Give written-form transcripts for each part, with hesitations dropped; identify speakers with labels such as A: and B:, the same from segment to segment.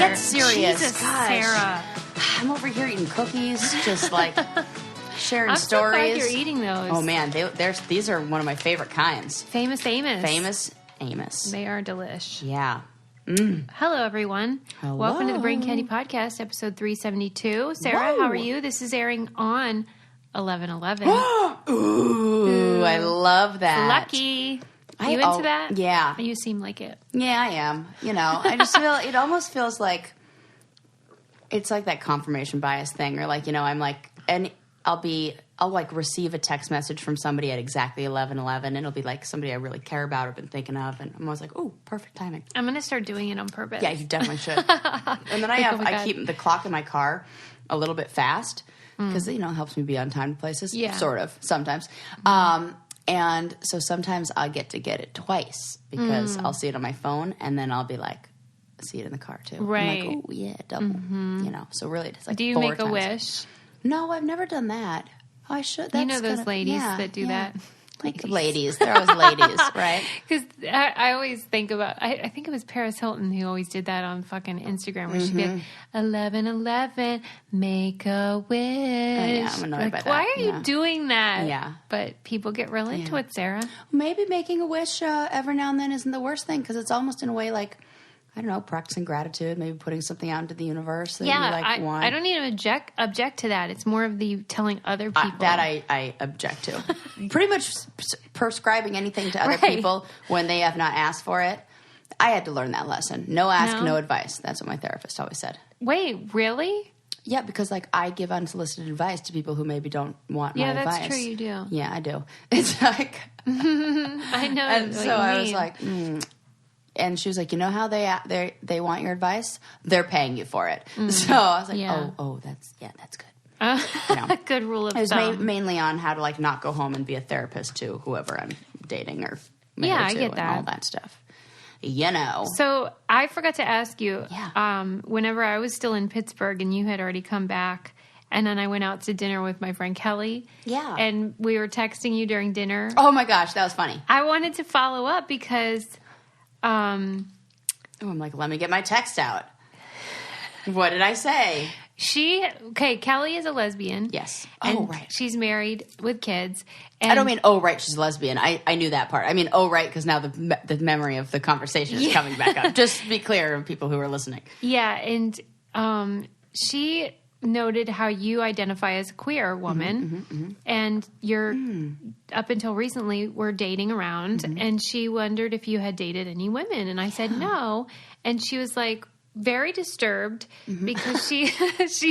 A: That's serious.
B: Jesus,
A: Gosh.
B: Sarah.
A: I'm over here eating cookies, just like sharing
B: I'm
A: stories.
B: so glad you're eating those.
A: Oh man, these are one of my favorite kinds.
B: Famous Amos.
A: Famous Amos.
B: They are delish.
A: Yeah.
B: Hello, everyone.
A: Hello.
B: Welcome to the Brain Candy Podcast, episode 372. Sarah,
A: Whoa.
B: how are you? This is airing on 11/11.
A: Ooh, I love that.
B: Lucky. Are you into that?
A: Yeah.
B: You seem like it.
A: Yeah, I am. You know, I just feel, it almost feels like, it's like that confirmation bias thing, or like, you know, I'm like, and I'll like receive a text message from somebody at exactly 11:11, and it'll be like somebody I really care about or been thinking of, and I'm always like, oh, perfect timing.
B: I'm going to start doing it on purpose.
A: Yeah, you definitely should. And then I keep the clock in my car a little bit fast, because, you know, it helps me be on time to places.
B: Yeah.
A: Sort of, sometimes. And so sometimes I get it twice, because I'll see it on my phone, and then I'll be like, see it in the car too.
B: Right.
A: I'm like, oh yeah, double. You know, so really it's like
B: Do you
A: 4
B: make a
A: times.
B: wish?
A: No, I've never done that. Oh, I should.
B: You know those ladies that do that?
A: Like ladies. They're always ladies, right?
B: Because I always think about, I think it was Paris Hilton who always did that on fucking Instagram, where she'd be like, 11:11, make a wish.
A: yeah, I'm annoyed by that.
B: Why are
A: Yeah.
B: you doing that?
A: Yeah.
B: But people get real into it, Sarah.
A: Maybe making a wish every now and then isn't the worst thing, because it's almost in a way like, I don't know, practicing gratitude, maybe putting something out into the universe that you like want.
B: I don't even object to that. It's more of the telling other people.
A: That I object to. Pretty much prescribing anything to other
B: Right.
A: people when they have not asked for it. I had to learn that lesson. No ask, no advice. That's what my therapist always said.
B: Wait, really?
A: Yeah, because like I give unsolicited advice to people who maybe don't want my advice.
B: Yeah, that's true. You do.
A: Yeah, I do. It's like,
B: I know.
A: and
B: what
A: so
B: you
A: I was
B: mean.
A: like, and she was like, you know how they want your advice? They're paying you for it. So I was like,
B: Yeah.
A: that's good. You know.
B: Good rule of
A: It was
B: thumb.
A: mainly on how to like not go home and be a therapist to whoever I'm dating or married
B: Yeah, I
A: to
B: get
A: and
B: that.
A: all that stuff. You know.
B: So I forgot to ask you,
A: Yeah.
B: whenever I was still in Pittsburgh and you had already come back, and then I went out to dinner with my friend Kelly.
A: Yeah.
B: And we were texting you during dinner.
A: Oh my gosh, that was funny.
B: I wanted to follow up because
A: I'm like, let me get my text out. What did I say?
B: Kelly is a lesbian.
A: Yes.
B: And
A: Oh, right.
B: she's married with kids. And
A: I don't mean, oh, right, she's a lesbian. I knew that part. I mean, oh, right, because now the memory of the conversation is coming back up. Just to be clear, people who are listening.
B: Yeah, and she noted how you identify as a queer woman, and you're up until recently were dating around, and she wondered if you had dated any women, and I said no, and she was like very disturbed because she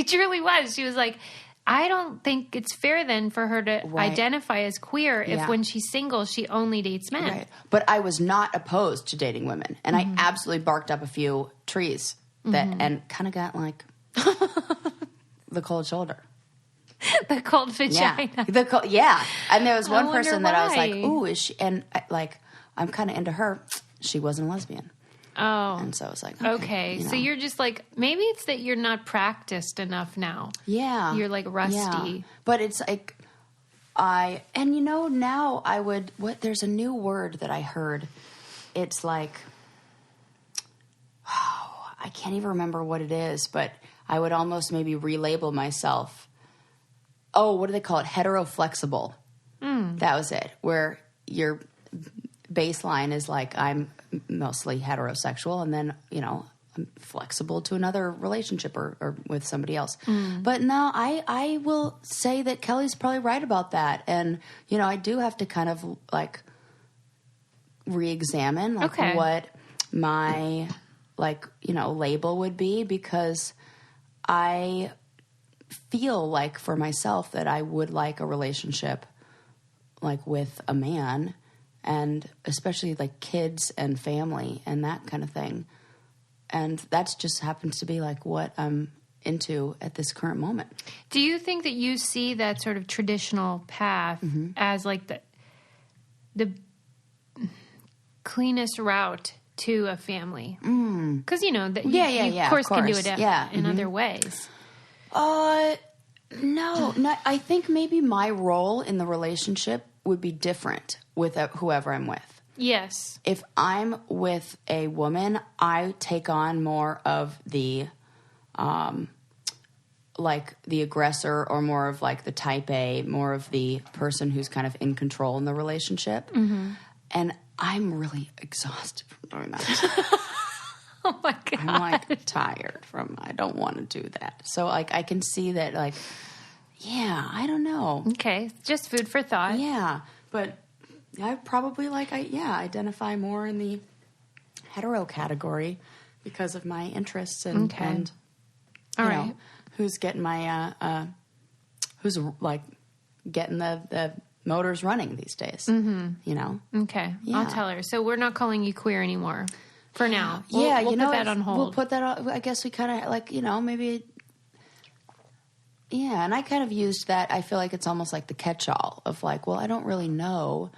B: truly was. She was like, I don't think it's fair then for her to identify as queer if when she's single she only dates men.
A: Right. But I was not opposed to dating women, and I absolutely barked up a few trees and kind of got like the cold shoulder.
B: The cold vagina.
A: Yeah. And there was one
B: wonder
A: person that I was like,
B: why.
A: ooh, is she? And I'm kind of into her. She wasn't a lesbian.
B: Oh.
A: And so I was like,
B: Okay,
A: you know.
B: so you're just like, maybe it's that you're not practiced enough now.
A: Yeah.
B: You're like rusty.
A: Yeah. But it's like, and you know, now I would, there's a new word that I heard. It's like, I can't even remember what it is, but I would almost maybe relabel myself. Oh, what do they call it? Heteroflexible. That was it. Where your baseline is like, I'm mostly heterosexual, and then, you know, I'm flexible to another relationship or with somebody else. But no, I will say that Kelly's probably right about that. And, you know, I do have to kind of like re-examine what my label would be, because I feel like for myself that I would like a relationship like with a man, and especially like kids and family and that kind of thing. And that's just happens to be like what I'm into at this current moment.
B: Do you think that you see that sort of traditional path as like the cleanest route to a family? Because, you know, that you of course can do it in other ways.
A: No, I think maybe my role in the relationship would be different with whoever I'm with.
B: Yes.
A: If I'm with a woman, I take on more of the, like the aggressor, or more of like the type A, more of the person who's kind of in control in the relationship. Mm-hmm. And I'm really exhausted from doing that.
B: Oh my God.
A: I'm like tired I don't want to do that. So like I can see that, like, yeah, I don't know.
B: Okay. Just food for thought.
A: Yeah. But I probably identify more in the hetero category because of my interests and
B: All
A: you
B: right.
A: know, who's getting my who's like getting the motors running these days. Mm-hmm. You know.
B: Okay.
A: Yeah.
B: I'll tell her. So we're not calling you queer anymore for now.
A: Yeah,
B: we'll put that on hold.
A: We'll put that on. I guess we kind of like, you know, maybe. Yeah, and I kind of used that. I feel like it's almost like the catch-all of like, well, I don't really know,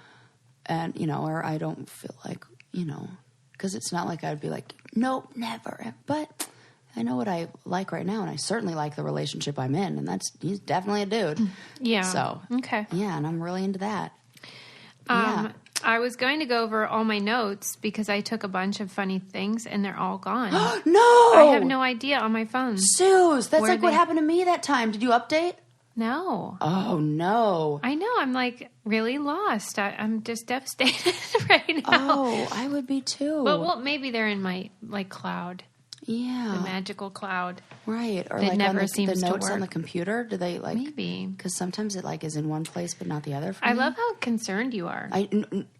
A: and you know, or I don't feel like, you know, because it's not like I'd be like, nope, never. But I know what I like right now, and I certainly like the relationship I'm in, and he's definitely a dude.
B: Yeah.
A: So
B: okay.
A: Yeah, and I'm really into that. Yeah.
B: I was going to go over all my notes because I took a bunch of funny things and they're all gone.
A: No!
B: I have no idea on my phone.
A: Suze, that's like what happened to me that time. Did you update?
B: No.
A: Oh, no.
B: I know. I'm like really lost. I'm just devastated right now.
A: Oh, I would be too.
B: But well, maybe they're in my like cloud.
A: Yeah.
B: The magical cloud.
A: Right. Or
B: that
A: like
B: never
A: on the
B: seems to
A: notes
B: work.
A: on the computer, do they like...
B: Maybe.
A: Because sometimes it like is in one place but not the other for
B: I
A: me.
B: love how concerned you are.
A: I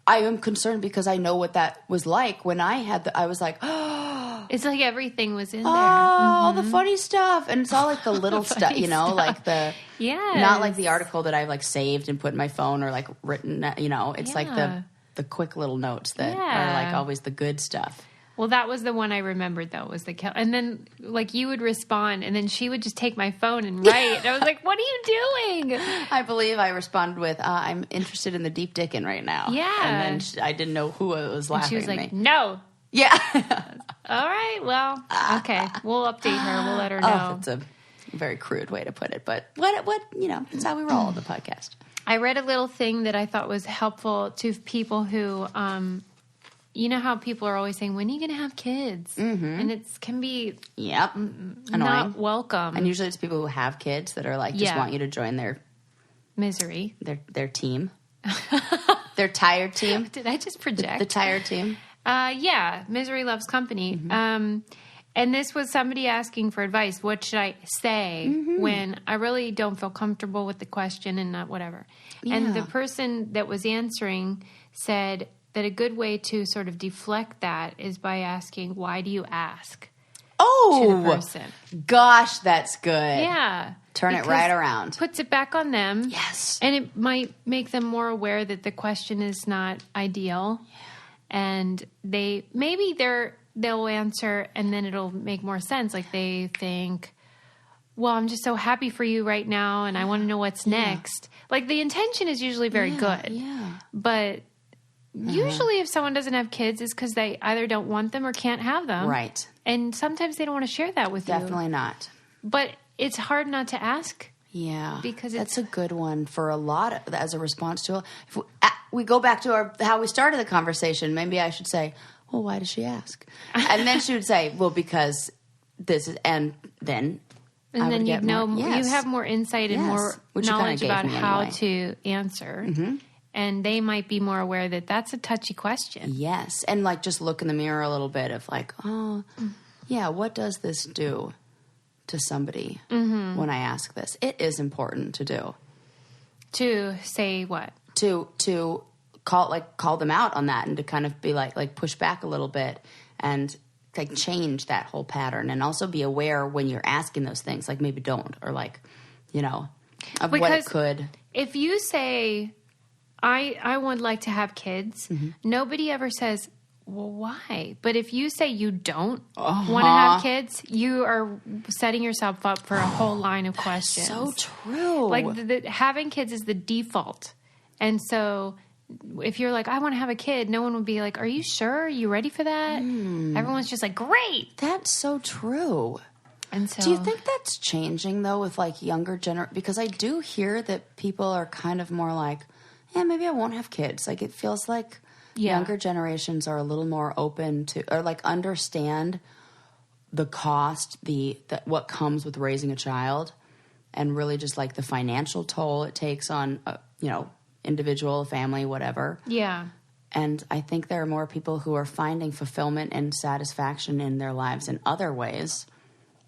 A: am concerned because I know what that was like when I had I was like, oh,
B: It's like everything was in there.
A: all the funny stuff. And it's all like the little stuff, you know, like the...
B: Yeah.
A: Not like the article that I've like saved and put in my phone or like written, you know. It's like the quick little notes that are like always the good stuff.
B: Well, that was the one I remembered, though, was the kill. And then, like, you would respond, and then she would just take my phone and write. And I was like, what are you doing?
A: I believe I responded with, I'm interested in the deep dickin' right now.
B: Yeah.
A: And then I didn't know who it was laughing
B: She was
A: at
B: like,
A: me.
B: no.
A: Yeah.
B: All right, well, okay. We'll update her. We'll let her know.
A: It's a very crude way to put it. But what you know, that's how we roll on the podcast.
B: I read a little thing that I thought was helpful to people who... you know how people are always saying, when are you going to have kids? Mm-hmm. And it can be
A: annoying.
B: Not welcome.
A: And usually it's people who have kids that are like, just want you to join their
B: misery.
A: Their team. Their tired team.
B: Did I just project?
A: The tired team.
B: Yeah. Misery loves company. Mm-hmm. And this was somebody asking for advice. What should I say when I really don't feel comfortable with the question and not whatever? Yeah. And the person that was answering said that a good way to sort of deflect that is by asking, why do you ask?
A: Oh,
B: to the person.
A: Gosh, that's good.
B: Yeah.
A: Turn it right around.
B: Puts it back on them.
A: Yes.
B: And it might make them more aware that the question is not ideal. Yeah. And they'll answer and then it'll make more sense. Like they think, well, I'm just so happy for you right now and I want to know what's next. Like the intention is usually very good.
A: Yeah.
B: But usually if someone doesn't have kids, it's because they either don't want them or can't have them.
A: Right.
B: And sometimes they don't want to share that with you.
A: Definitely not.
B: But it's hard not to ask.
A: Yeah.
B: Because
A: that's a good one for a lot of, as a response to if we go back to how we started the conversation. Maybe I should say, well, why does she ask? And then she would say, well, because this is, and then
B: you'd know, you have more insight and more knowledge about how to answer. Mm-hmm. And they might be more aware that that's a touchy question.
A: Yes. And like just look in the mirror a little bit of like, oh, yeah, what does this do to somebody when I ask this? It is important to do.
B: To say what?
A: To call them out on that and to kind of be like push back a little bit and like change that whole pattern and also be aware when you're asking those things, like maybe don't, or like, you know, of
B: because
A: what it could.
B: If you say, I would like to have kids, nobody ever says, well, why? But if you say you don't want to have kids, you are setting yourself up for a whole line of questions.
A: So true.
B: Like having kids is the default. And so if you're like, I want to have a kid, no one would be like, are you sure? Are you ready for that? Everyone's just like, great.
A: That's so true.
B: And so,
A: do you think that's changing though with like younger because I do hear that people are kind of more like, yeah, maybe I won't have kids. Like it feels like
B: Yeah.
A: Younger generations are a little more open to, or like understand the cost, what comes with raising a child, and really just like the financial toll it takes on, individual, family, whatever.
B: Yeah.
A: And I think there are more people who are finding fulfillment and satisfaction in their lives in other ways.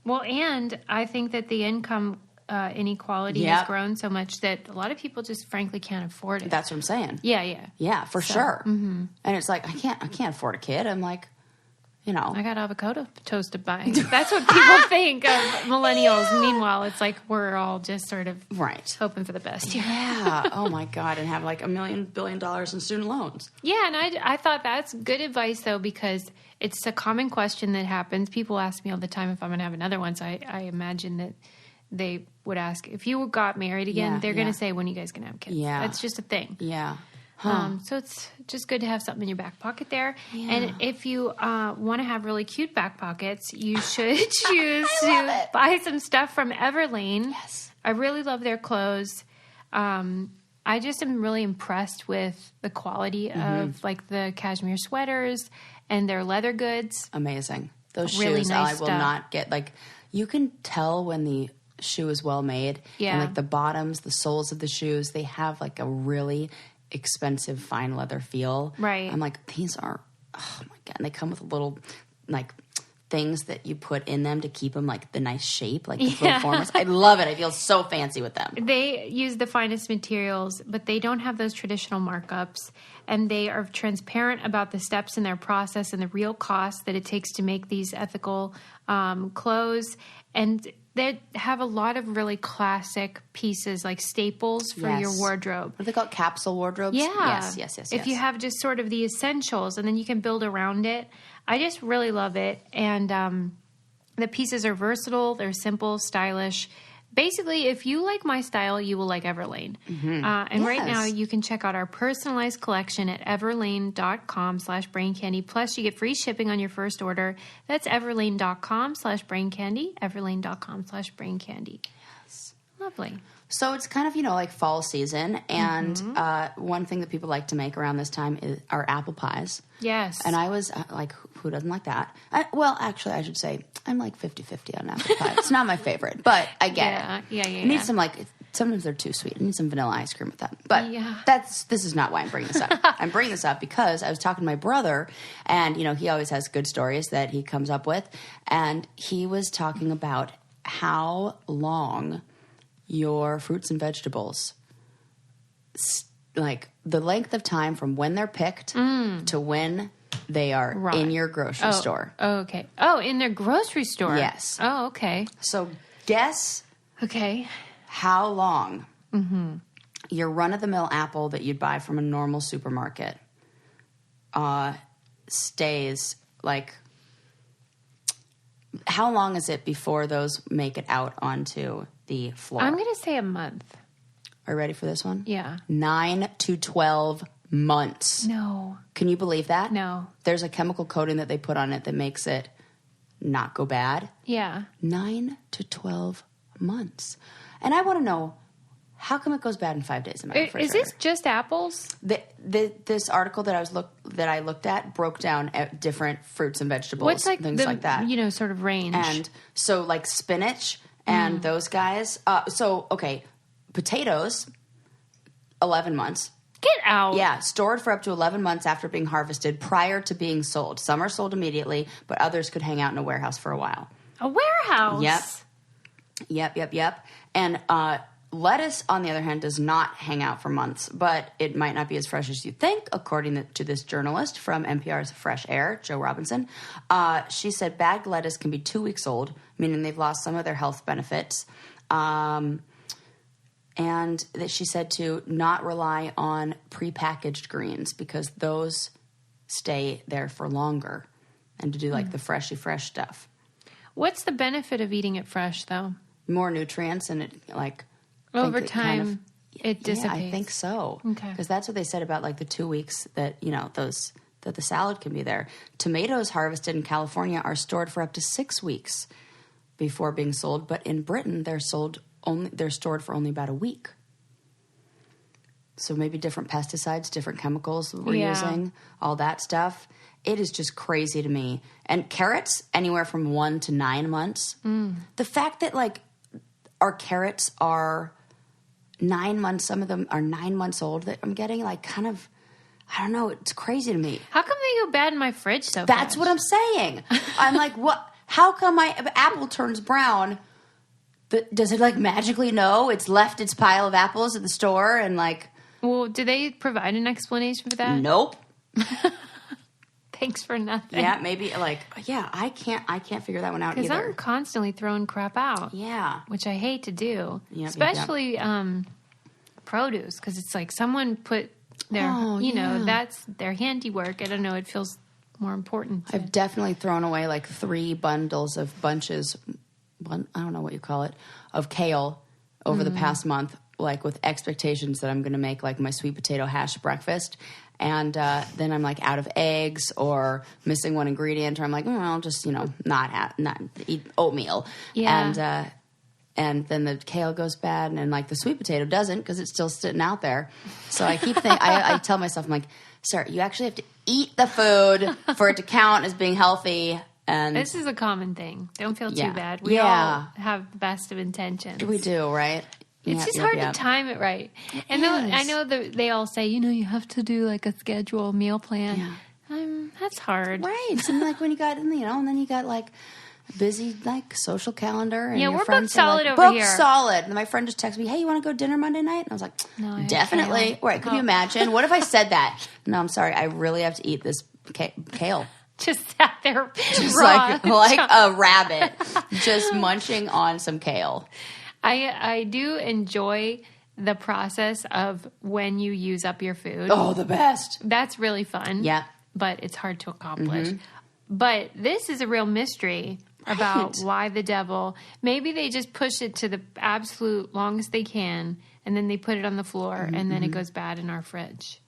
B: Well, and I think that the income inequality has grown so much that a lot of people just frankly can't afford it.
A: That's what I'm saying.
B: Yeah.
A: Yeah, for sure. Mm-hmm. And it's like, I can't afford a kid. I'm like,
B: I got avocado toast to buy. That's what people think of millennials. Yeah. Meanwhile, it's like we're all just sort of hoping for the best.
A: Yeah. Oh my God. And have like $1 billion in student loans.
B: Yeah. And I thought that's good advice though, because it's a common question that happens. People ask me all the time if I'm going to have another one. So I imagine that they would ask if you got married again, they're going to say, when are you guys going to have kids?
A: Yeah.
B: That's just a thing.
A: Yeah.
B: So it's just good to have something in your back pocket there. Yeah. And if you want to have really cute back pockets, you should choose to buy some stuff from Everlane.
A: Yes.
B: I really love their clothes. I just am really impressed with the quality of like the cashmere sweaters and their leather goods.
A: Amazing. Those
B: really
A: shoes
B: nice
A: I will
B: stuff.
A: not get. Like, you can tell when the shoe is well made.
B: Yeah.
A: And like the bottoms, the soles of the shoes, they have like a really expensive fine leather feel.
B: Right.
A: I'm like, these are, oh my God. And they come with little like things that you put in them to keep them like the nice shape, like the little formers. I love it. I feel so fancy with them.
B: They use the finest materials, but they don't have those traditional markups. And they are transparent about the steps in their process and the real cost that it takes to make these ethical clothes. And they have a lot of really classic pieces, like staples for your wardrobe.
A: What are they called? Capsule wardrobes?
B: Yeah.
A: Yes.
B: If you have just sort of the essentials and then you can build around it. I just really love it. And the pieces are versatile. They're simple, stylish. Basically, if you like my style, you will like Everlane. Mm-hmm. And right now, you can check out our personalized collection at everlane.com/braincandy. Plus, you get free shipping on your first order. That's everlane.com/braincandy. Everlane.com/braincandy.
A: Yes.
B: Lovely.
A: So it's kind of, like fall season. And one thing that people like to make around this time are apple pies.
B: Yes.
A: And I was like, who doesn't like that? Actually, I should say I'm like 50-50 on apple pie. It's not my favorite, but I get it.
B: Yeah.
A: I need some sometimes they're too sweet. I need some vanilla ice cream with that. But this is not why I'm bringing this up. I'm bringing this up because I was talking to my brother, and, he always has good stories that he comes up with. And he was talking about how long your fruits and vegetables, like the length of time from when they're picked to when they are in your grocery store.
B: Oh, okay. Oh, in their grocery store.
A: Yes.
B: Oh, okay.
A: So guess how long your run-of-the-mill apple that you'd buy from a normal supermarket stays, like, how long is it before those make it out onto the floor?
B: I'm going to say a month.
A: Are you ready for this one?
B: Yeah.
A: 9 to 12 months.
B: No.
A: Can you believe that?
B: No.
A: There's a chemical coating that they put on it that makes it not go bad.
B: Yeah.
A: 9 to 12 months. And I want to know, how come it goes bad in 5 days in my refrigerator?
B: Is this just apples?
A: This article that I looked at broke down different fruits and vegetables.
B: What's like
A: things like that.
B: Sort of range.
A: And so like spinach and those guys. Potatoes, 11 months.
B: Get out.
A: Yeah, stored for up to 11 months after being harvested prior to being sold. Some are sold immediately, but others could hang out in a warehouse for a while.
B: A warehouse?
A: Yep. And lettuce, on the other hand, does not hang out for months, but it might not be as fresh as you think, according to this journalist from NPR's Fresh Air, Jo Robinson. She said bagged lettuce can be 2 weeks old, meaning they've lost some of their health benefits. And that she said to not rely on prepackaged greens because those stay there for longer, and to do like the fresh stuff.
B: What's the benefit of eating it fresh, though?
A: More nutrients, and it
B: over time it dissipates.
A: Yeah, I think so.
B: Okay,
A: because that's what they said about like the 2 weeks that that the salad can be there. Tomatoes harvested in California are stored for up to 6 weeks before being sold, but in Britain they're stored for only about a week. So maybe different pesticides, different chemicals that we're using, all that stuff. It is just crazy to me. And carrots, anywhere from 1 to 9 months. The fact that, like, our carrots are 9 months, some of them are 9 months old that I'm getting, like, kind of, I don't know, it's crazy to me.
B: How come they go bad in my fridge so fast?
A: That's what I'm saying. I'm like, what? How come my apple turns brown? Does it, like, magically know it's left its pile of apples at the store and, like...
B: Well, do they provide an explanation for that?
A: Nope.
B: Thanks for nothing.
A: Yeah, maybe, like, I can't figure that one out either.
B: Because I'm constantly throwing crap out.
A: Yeah.
B: Which I hate to do.
A: Yep,
B: Especially produce, because it's like someone put their, that's their handiwork. I don't know, it feels more important.
A: I've definitely thrown away, like, 3 bunches, I don't know what you call it, of kale over the past month, like, with expectations that I'm going to make, like, my sweet potato hash breakfast. And then I'm, like, out of eggs or missing one ingredient, or I'm like, I'll just, not eat oatmeal.
B: Yeah.
A: And then the kale goes bad, and like, the sweet potato doesn't because it's still sitting out there. So I keep thinking, I tell myself, I'm like, sir, you actually have to eat the food for it to count as being healthy. And
B: this is a common thing. Don't feel too bad. We all have the best of intentions.
A: We do, right?
B: It's just hard to time it right. And I know that they all say, you have to do like a schedule, meal plan. Yeah. That's hard.
A: Right. And like when you got, and then you got like a busy like social calendar. And
B: we're
A: booked
B: solid over here.
A: Booked solid. And my friend just texted me, hey, you want to go dinner Monday night? And I was like, no, definitely. Right. Could you imagine? What if I said that? No, I'm sorry. I really have to eat this kale.
B: Just sat there
A: just
B: raw.
A: like a rabbit just munching on some kale.
B: I do enjoy the process of when you use up your food.
A: Oh, the best.
B: That's really fun.
A: Yeah.
B: But it's hard to accomplish. But this is a real mystery about why the devil. Maybe they just push it to the absolute longest they can, and then they put it on the floor, and then it goes bad in our fridge.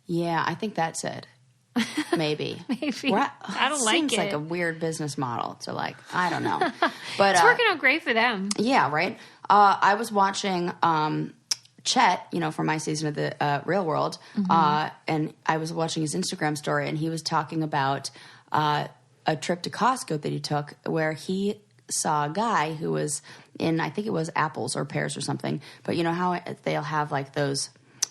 A: Yeah, I think that's it. Maybe.
B: Maybe. I don't like it.
A: Seems like a weird business model to like, I don't know. But
B: it's working out great for them.
A: Yeah, right? I was watching Chet, for my season of the Real World, and I was watching his Instagram story, and he was talking about a trip to Costco that he took where he saw a guy who was in, I think it was apples or pears or something, but you know how they'll have like those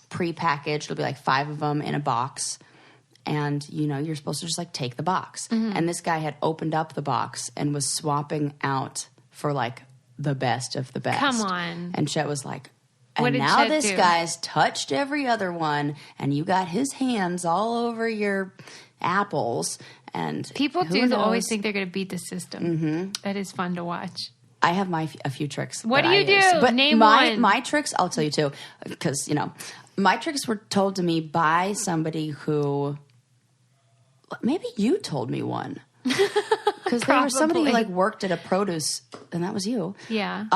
A: pre-packaged, it'll be like 5 of them in a box. And, you're supposed to just, like, take the box. And this guy had opened up the box and was swapping out for, like, the best of the best.
B: Come on.
A: And Chet was like, and now
B: Chet
A: this
B: do?
A: guy's touched every other one, and you got his hands all over your apples. And
B: people
A: do
B: always think they're going to beat the system. That is fun to watch.
A: I have a few tricks.
B: What do you do?
A: But
B: Name one.
A: My tricks, I'll tell you, too. Because, my tricks were told to me by somebody who... Maybe you told me one. Because there was somebody who like worked at a produce, and that was you.
B: Yeah.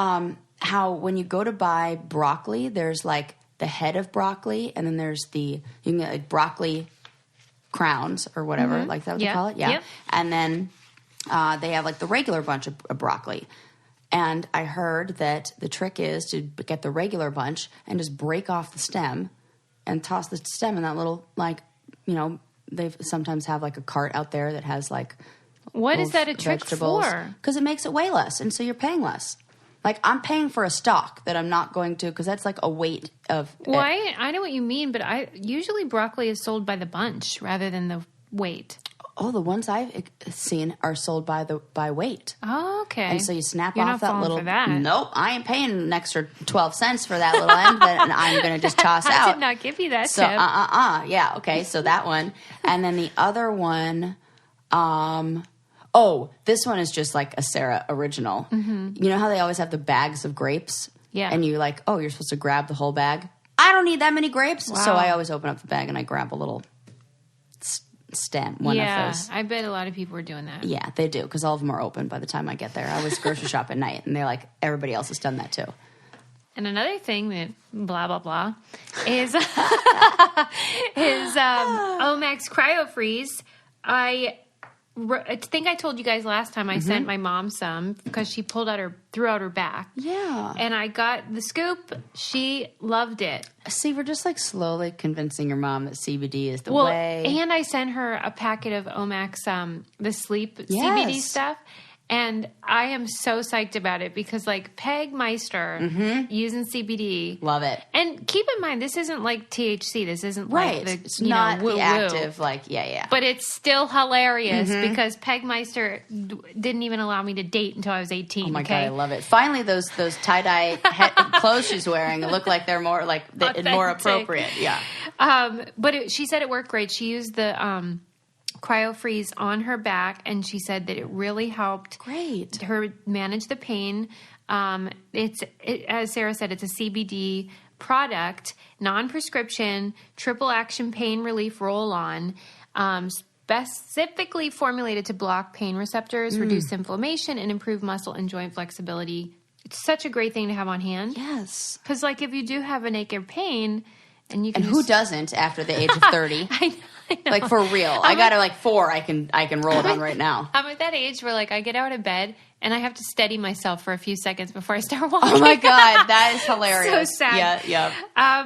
A: How when you go to buy broccoli, there's like the head of broccoli, and then there's you can get like broccoli crowns or whatever, like that what they call it? Yeah. Yep. And then they have like the regular bunch of broccoli. And I heard that the trick is to get the regular bunch and just break off the stem and toss the stem in that little like, they sometimes have like a cart out there that has like
B: what is that a trick for?
A: Because it makes it weigh less, and so you're paying less. Like I'm paying for a stock that I'm not going to because that's like a weight of.
B: Well, I know what you mean, but usually broccoli is sold by the bunch rather than the weight.
A: Oh, the ones I've seen are sold by weight.
B: Oh, okay.
A: And so you snap
B: You're
A: off
B: not
A: that little.
B: For that.
A: Nope, I ain't paying an extra 12 cents for that little end that I'm going to just toss out.
B: I did not give you that
A: so,
B: tip.
A: Yeah, okay, so that one. And then the other one, this one is just like a Sarah original. You know how they always have the bags of grapes?
B: Yeah.
A: And you're like, you're supposed to grab the whole bag? I don't need that many grapes.
B: Wow.
A: So I always open up the bag and I grab a little stem, one of those.
B: I bet a lot of people are doing that.
A: Yeah, they do, because all of them are open by the time I get there. I always grocery shop at night, and they're like, everybody else has done that too.
B: And another thing that blah, blah, blah is Omax Cryo Freeze. I I think I told you guys last time I sent my mom some because she threw out her back.
A: Yeah.
B: And I got the scoop. She loved it.
A: See, we're just like slowly convincing your mom that CBD is the way.
B: And I sent her a packet of Omax, the sleep CBD stuff. And I am so psyched about it because, like, Peg Meister using CBD.
A: Love it.
B: And keep in mind, this isn't like THC. This isn't
A: right.
B: like
A: it's not
B: woo-woo.
A: the active, like, yeah.
B: But it's still hilarious because Peg Meister didn't even allow me to date until I was 18.
A: Oh, my God, I love it. Finally, those tie-dye clothes she's wearing look like they're more, like, more appropriate. Yeah.
B: But she said it worked great. She used the... Cryo Freeze on her back, and she said that it really helped her manage the pain. As Sarah said, it's a CBD product, non-prescription, triple action pain relief roll-on, specifically formulated to block pain receptors, reduce inflammation, and improve muscle and joint flexibility. It's such a great thing to have on hand.
A: Yes.
B: Because, like, if you do have an ache or pain, and you can
A: who doesn't after the age of 30? I know. Like, for real. I got to, like, 4 I can roll it on right now.
B: I'm at that age where, like, I get out of bed and I have to steady myself for a few seconds before I start walking.
A: Oh, my God. That is hilarious.
B: So sad.
A: Yeah.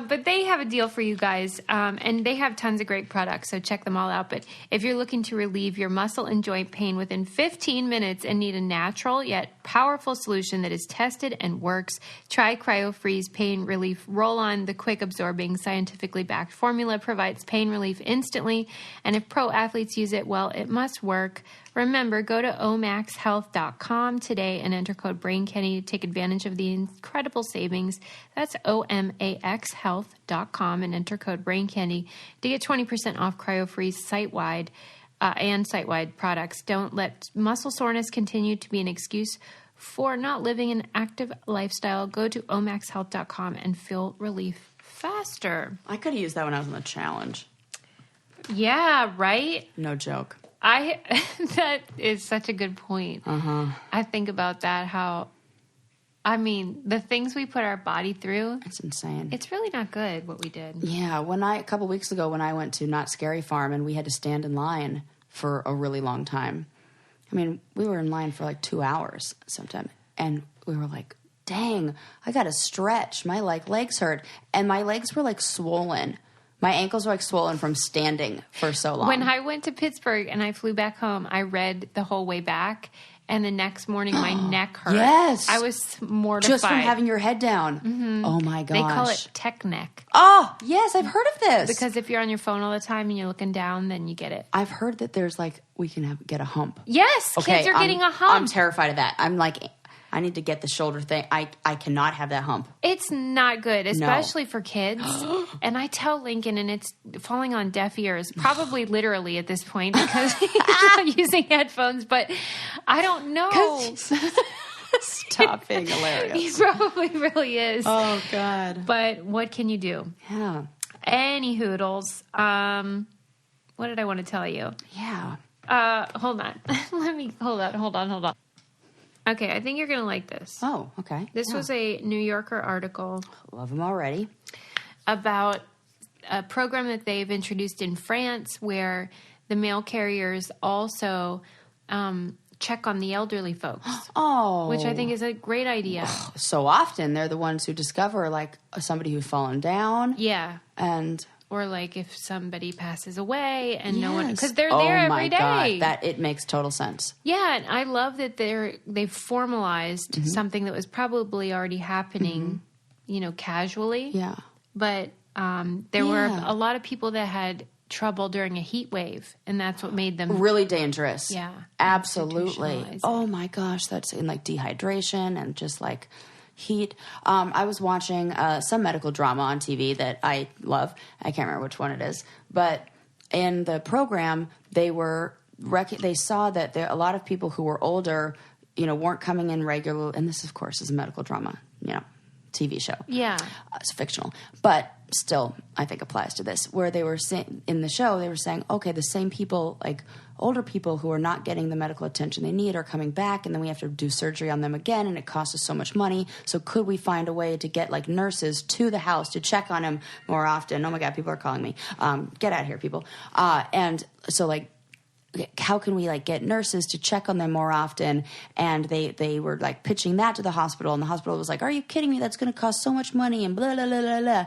B: But they have a deal for you guys, and they have tons of great products, so check them all out. But if you're looking to relieve your muscle and joint pain within 15 minutes and need a natural yet powerful solution that is tested and works, try Cryo Freeze Pain Relief Roll-On. The quick absorbing, scientifically backed formula provides pain relief instantly, and if pro athletes use it, well, it must work. Remember, go to omaxhealth.com today and enter code BRAINCANDY to take advantage of the incredible savings. That's omaxhealth.com and enter code BRAINCANDY to get 20% off CryoFreeze site-wide and site-wide products. Don't let muscle soreness continue to be an excuse for not living an active lifestyle. Go to omaxhealth.com and feel relief faster.
A: I could have used that when I was on the challenge.
B: Yeah, right?
A: No joke.
B: That is such a good point. I think about that, the things we put our body through.
A: It's insane.
B: It's really not good what we did.
A: Yeah. A couple weeks ago when I went to Not Scary Farm and we had to stand in line for a really long time. I mean, we were in line for like 2 hours sometime. And we were like, dang, I got to stretch. My legs hurt. And my legs were like swollen. My ankles were like swollen from standing for so long.
B: When I went to Pittsburgh and I flew back home, I read the whole way back. And the next morning, my neck hurt.
A: Yes.
B: I was mortified.
A: Just from having your head down. Oh, my gosh.
B: They call it tech neck.
A: Oh, yes. I've heard of this.
B: Because if you're on your phone all the time and you're looking down, then you get it.
A: I've heard that there's we can get a hump.
B: Yes.
A: Okay,
B: kids are getting a hump.
A: I'm terrified of that. I'm like, I need to get the shoulder thing. I cannot have that hump.
B: It's not good, especially for kids. And I tell Lincoln, and it's falling on deaf ears, probably literally at this point because he's not using headphones, but I don't know.
A: Stop being hilarious.
B: He probably really is.
A: Oh, God.
B: But what can you do?
A: Yeah.
B: Any hoodles. What did I want to tell you?
A: Yeah.
B: Hold on. Hold on. Okay, I think you're going to like this.
A: Oh, okay.
B: This was a New Yorker article.
A: Love them already.
B: About a program that they've introduced in France where the mail carriers also check on the elderly folks.
A: Oh.
B: Which I think is a great idea.
A: So often they're the ones who discover, somebody who's fallen down.
B: Yeah.
A: And...
B: Or if somebody passes away and no one, because they're there every day.
A: Oh my God, it makes total sense.
B: Yeah, and I love that they've formalized something that was probably already happening, casually.
A: Yeah.
B: But there were a lot of people that had trouble during a heat wave, and that's what made them
A: really dangerous.
B: Yeah,
A: absolutely. Oh my gosh, that's in dehydration and just heat. I was watching some medical drama on TV that I love. I can't remember which one it is, but in the program, they saw that a lot of people who were older, weren't coming in regular. And this, of course, is a medical drama, TV show.
B: Yeah,
A: it's fictional, but still, I think applies to this. Where they were saying in the show, they were saying, okay, the same people, older people who are not getting the medical attention they need are coming back, and then we have to do surgery on them again, and it costs us so much money. So could we find a way to get nurses to the house to check on them more often? Oh my God, people are calling me. Get out of here, people. And so how can we like get nurses to check on them more often? And they were like pitching that to the hospital, and the hospital was like, are you kidding me? That's going to cost so much money and blah, blah, blah, blah, blah.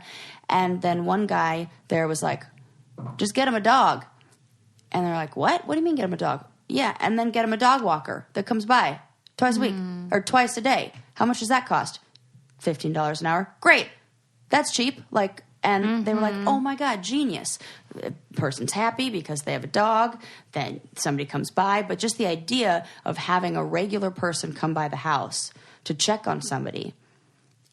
A: And then one guy there was like, just get him a dog. And they're like, what? What do you mean get him a dog? Yeah, and then get him a dog walker that comes by twice a week or twice a day. How much does that cost? $15 an hour. Great. That's cheap. Like, and they were like, oh my God, genius. The person's happy because they have a dog. Then somebody comes by. But just the idea of having a regular person come by the house to check on somebody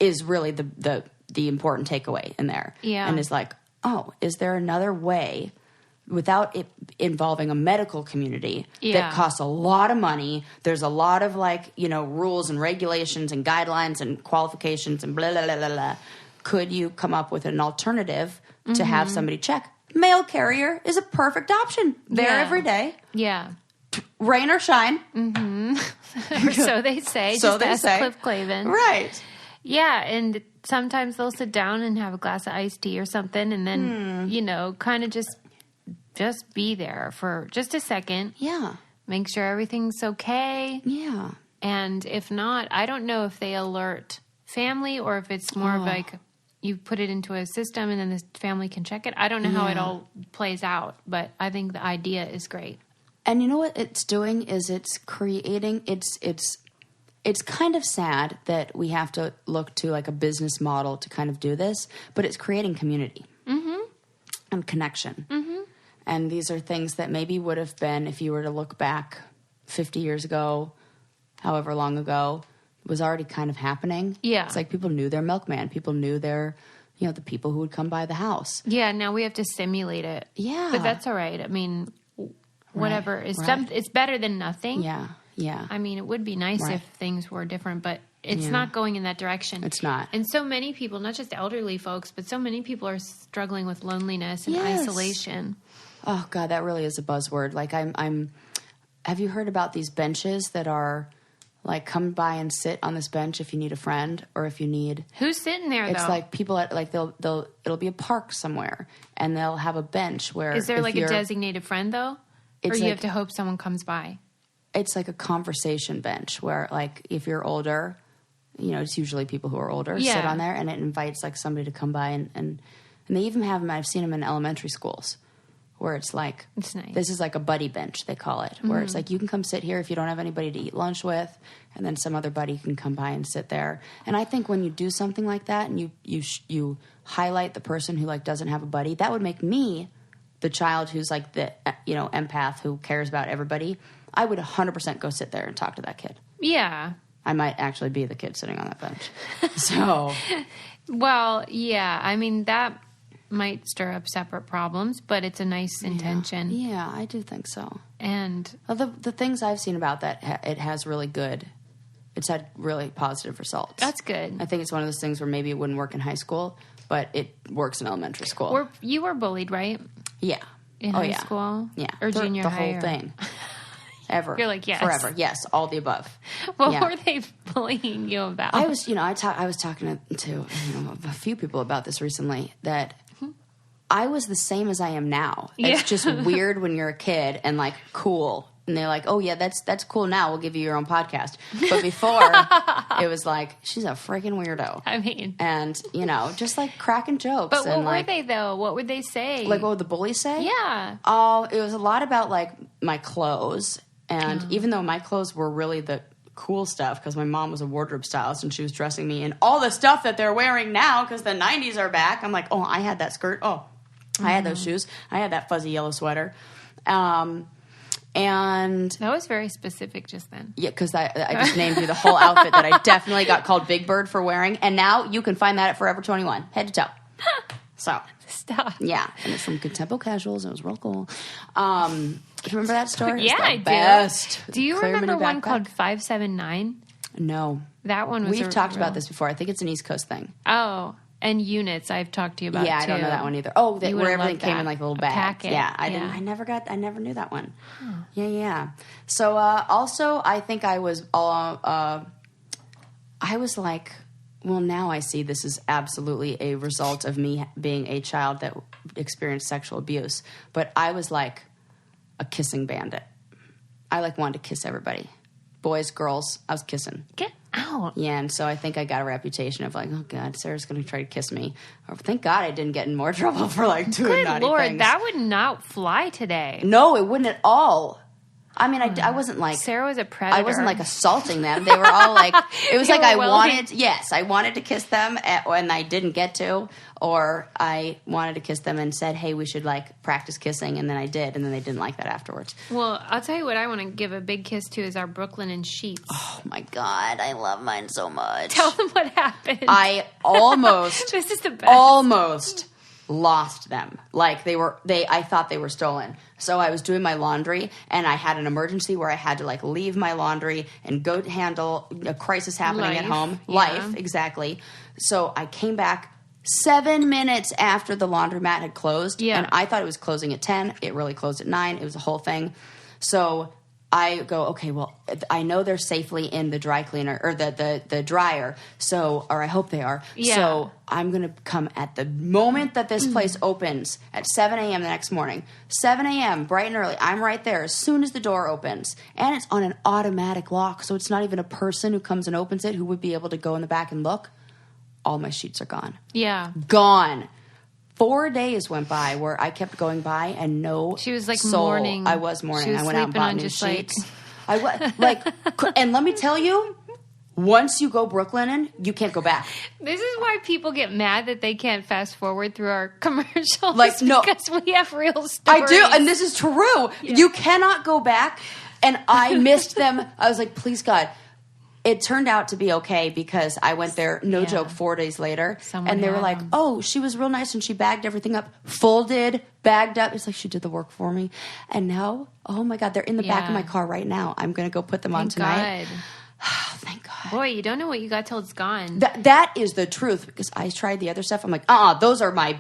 A: is really the important takeaway in there.
B: Yeah.
A: And is like, oh, is there another way without it involving a medical community that costs a lot of money? There's a lot of like, you know, rules and regulations and guidelines and qualifications and blah, blah, blah, blah, blah. Could you come up with an alternative to have somebody check? Mail carrier is a perfect option. There every day.
B: Yeah.
A: Rain or shine.
B: Or so they say.
A: So
B: just
A: they
B: ask
A: say.
B: Cliff Clavin.
A: Right.
B: Yeah, and sometimes they'll sit down and have a glass of iced tea or something, and then, you know, kind of just be there for just a second.
A: Yeah.
B: Make sure everything's okay.
A: Yeah.
B: And if not, I don't know if they alert family or if it's more of like you put it into a system and then the family can check it. I don't know how it all plays out, but I think the idea is great.
A: And you know what it's doing is it's creating, it's kind of sad that we have to look to like a business model to kind of do this, but it's creating community and connection. And these are things that maybe would have been, if you were to look back 50 years ago, however long ago, was already kind of happening.
B: Yeah.
A: It's like people knew their milkman. People knew their, you know, the people who would come by the house.
B: Yeah, now we have to simulate it.
A: Yeah.
B: But that's all right. I mean, whatever. It's better than nothing.
A: Yeah, yeah.
B: I mean, it would be nice if things were different, but it's not going in that direction.
A: It's not.
B: And so many people, not just elderly folks, but so many people are struggling with loneliness and isolation.
A: Oh God, that really is a buzzword. Like I'm have you heard about these benches that are like, come by and sit on this bench if you need a friend or if you need.
B: Who's sitting there,
A: It's
B: though?
A: like people at like it'll be a park somewhere and they'll have a bench where.
B: Is there like a designated friend though, or you have to hope someone comes by?
A: It's like a conversation bench where like if you're older, you know, it's usually people who are older sit on there, and it invites like somebody to come by and they even have them. I've seen them in elementary schools. Where it's like,
B: it's nice.
A: This is like a buddy bench, they call it, where it's like you can come sit here if you don't have anybody to eat lunch with, and then some other buddy can come by and sit there. And I think when you do something like that and you highlight the person who like doesn't have a buddy, that would make me the child who's like the, you know, empath who cares about everybody. I would 100% go sit there and talk to that kid.
B: Yeah.
A: I might actually be the kid sitting on that bench. So.
B: Well, yeah. I mean, that might stir up separate problems, but it's a nice intention.
A: Yeah, I do think so.
B: And
A: the things I've seen about that, it has really good. It's had really positive results.
B: That's good.
A: I think it's one of those things where maybe it wouldn't work in high school, but it works in elementary school.
B: You were bullied, right?
A: Yeah.
B: In high school?
A: Yeah.
B: Or junior high?
A: The whole thing. Ever.
B: You're like, yes.
A: Forever. Yes. All the above.
B: What were they bullying you about?
A: I was, I was talking to a few people about this recently, that I was the same as I am now. It's just weird when you're a kid and like cool. And they're like, oh yeah, that's cool now. We'll give you your own podcast. But before it was like, she's a freaking weirdo.
B: I mean.
A: And, just like cracking jokes.
B: But what
A: and,
B: were they though? What would they say?
A: Like what would the bullies say?
B: Yeah.
A: Oh, it was a lot about like my clothes. And even though my clothes were really the cool stuff, because my mom was a wardrobe stylist and she was dressing me in all the stuff that they're wearing now because the 90s are back. I'm like, oh, I had that skirt. Oh, I had those shoes. I had that fuzzy yellow sweater. And
B: that was very specific just then.
A: Yeah, because I just named you the whole outfit that I definitely got called Big Bird for wearing. And now you can find that at Forever 21, head to toe. So.
B: Stop.
A: Yeah. And it's from Contempo Casuals. It was real cool. Do you remember that store?
B: Yeah, I do.
A: Best.
B: Do you
A: Clear
B: remember
A: mini
B: one
A: backpack.
B: called 579?
A: No.
B: That one was
A: We've talked about this before. I think it's an East Coast thing.
B: Oh, and units I've talked to you about,
A: yeah,
B: too.
A: I don't know that one either. Oh,
B: You
A: where
B: would
A: everything
B: love
A: came
B: that.
A: in like a little
B: A
A: bag.
B: packet.
A: Yeah, I never knew that one. Yeah. So also, I think I was like, well, now I see this is absolutely a result of me being a child that experienced sexual abuse. But I was like a kissing bandit. I like wanted to kiss everybody. Boys, girls, I was kissing.
B: Get out.
A: Yeah, and so I think I got a reputation of like, oh God, Sarah's going to try to kiss me. Or thank God I didn't get in more trouble for like doing
B: Good
A: naughty
B: Lord,
A: things.
B: that would not fly today.
A: No, it wouldn't at all. I mean, I wasn't like...
B: Sarah was a predator.
A: I wasn't like assaulting them. They were all like... It was like I wanted... Yes, I wanted to kiss them and I didn't get to. Or I wanted to kiss them and said, hey, we should like practice kissing. And then I did. And then they didn't like that afterwards.
B: Well, I'll tell you what I want to give a big kiss to is our Brooklyn and sheets.
A: Oh my God. I love mine so much.
B: Tell them what happened.
A: I almost...
B: This is the best.
A: Almost lost them. Like I thought they were stolen. So I was doing my laundry and I had an emergency where I had to like leave my laundry and go handle a crisis happening at home.
B: Yeah.
A: Life, exactly. So I came back 7 minutes after the laundromat had closed.
B: Yeah.
A: And I thought it was closing at 10. It really closed at 9. It was a whole thing. So I go, okay, well, I know they're safely in the dry cleaner or the dryer. So, or I hope they are.
B: Yeah.
A: So I'm going to come at the moment that this place opens at 7 a.m. the next morning. 7 a.m., bright and early. I'm right there as soon as the door opens. And it's on an automatic lock. So it's not even a person who comes and opens it who would be able to go in the back and look. All my sheets are gone.
B: Yeah.
A: Gone. 4 days went by where I kept going by and no
B: She was like
A: soul.
B: mourning.
A: I was mourning.
B: She was
A: I went out and
B: sleeping
A: bought
B: on
A: new
B: just
A: sheets. I was like, and let me tell you, once you go Brooklyn, you can't go back.
B: This is why people get mad that they can't fast forward through our commercials.
A: Like, no.
B: Because we have real stories.
A: I do, and this is true.
B: Yeah.
A: You cannot go back. And I missed them. I was like, please God. It turned out to be okay because I went there, no joke, 4 days later. And they were like, oh, she was real nice and she bagged everything up, folded, bagged up. It's like she did the work for me. And now, oh my God, they're in the back of my car right now. I'm going to go put them on tonight. Oh, thank God.
B: Boy, you don't know what you got till it's gone.
A: That is the truth because I tried the other stuff. I'm like, those are my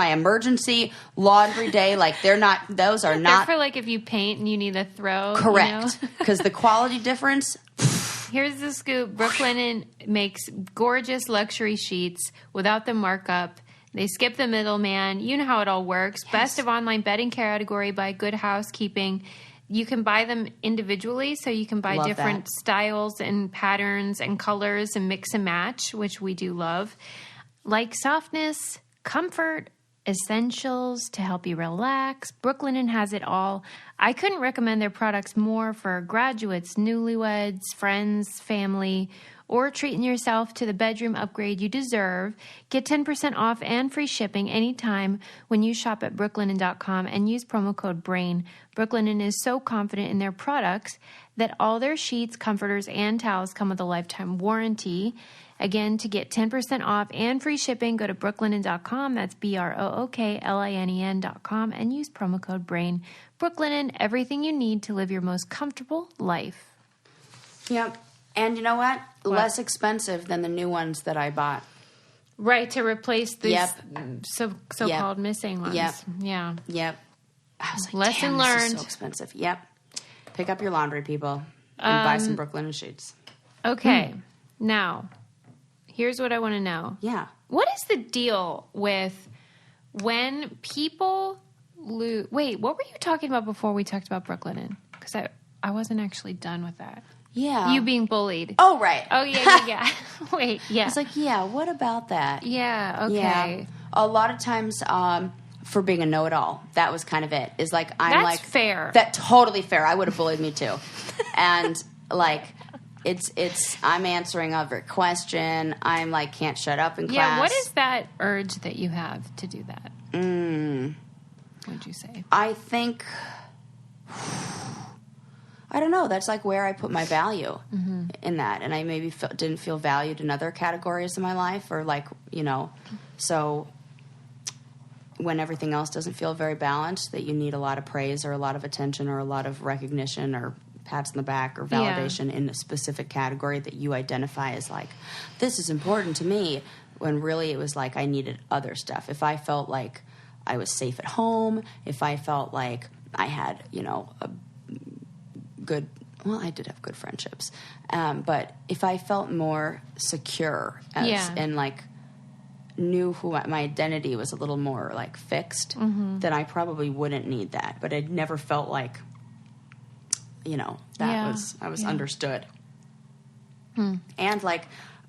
A: emergency laundry day. Like those are not.
B: They're for like if you paint and you need a throw.
A: Correct. Because the quality difference.
B: Here's the scoop. Brooklinen makes gorgeous luxury sheets without the markup. They skip the middleman. You know how it all works. Yes. Best of online bedding category by Good Housekeeping. You can buy them individually, so you can buy different styles and patterns and colors and mix and match, which we do love. Like softness, comfort, essentials to help you relax. Brooklinen has it all. I couldn't recommend their products more for graduates, newlyweds, friends, family, or treating yourself to the bedroom upgrade you deserve. Get 10% off and free shipping anytime when you shop at brooklinen.com and use promo code BRAIN. Brooklinen is so confident in their products that all their sheets, comforters, and towels come with a lifetime warranty. Again, to get 10% off and free shipping, go to brooklinen.com. That's BROOKLINEN.com and use promo code BRAIN. Brooklinen, everything you need to live your most comfortable life.
A: Yep. And you know what? Less expensive than the new ones that I bought.
B: Right, to replace these so-called missing ones.
A: Yep.
B: Yeah.
A: Yep. I was like,
B: lesson learned.
A: This is so expensive. Yep. Pick up your laundry, people, and buy some Brooklinen sheets.
B: Okay. Now, here's what I want to know.
A: Yeah.
B: What is the deal with when people lose... Wait, what were you talking about before we talked about Brooklinen? Because I wasn't actually done with that.
A: Yeah.
B: You being bullied.
A: Oh, right.
B: Oh, yeah. Wait, yeah.
A: It's like, yeah, what about that?
B: Yeah, okay.
A: Yeah. A lot of times, for being a know-it-all, that was kind of it. Is like,
B: That's fair.
A: That's totally fair. I would have bullied me too. And like... It's I'm answering every question. I'm like can't shut up in class.
B: Yeah, what is that urge that you have to do that? What'd you say?
A: I think I don't know. That's like where I put my value in that, and I maybe didn't feel valued in other categories of my life, or like so when everything else doesn't feel very balanced, that you need a lot of praise or a lot of attention or a lot of recognition or pats on the back or validation in a specific category that you identify as like, this is important to me, when really it was like I needed other stuff. If I felt like I was safe at home, if I felt like I had, a good, well, I did have good friendships, but if I felt more secure and like knew who my identity was a little more like fixed, then I probably wouldn't need that. But it never felt like, I was understood. And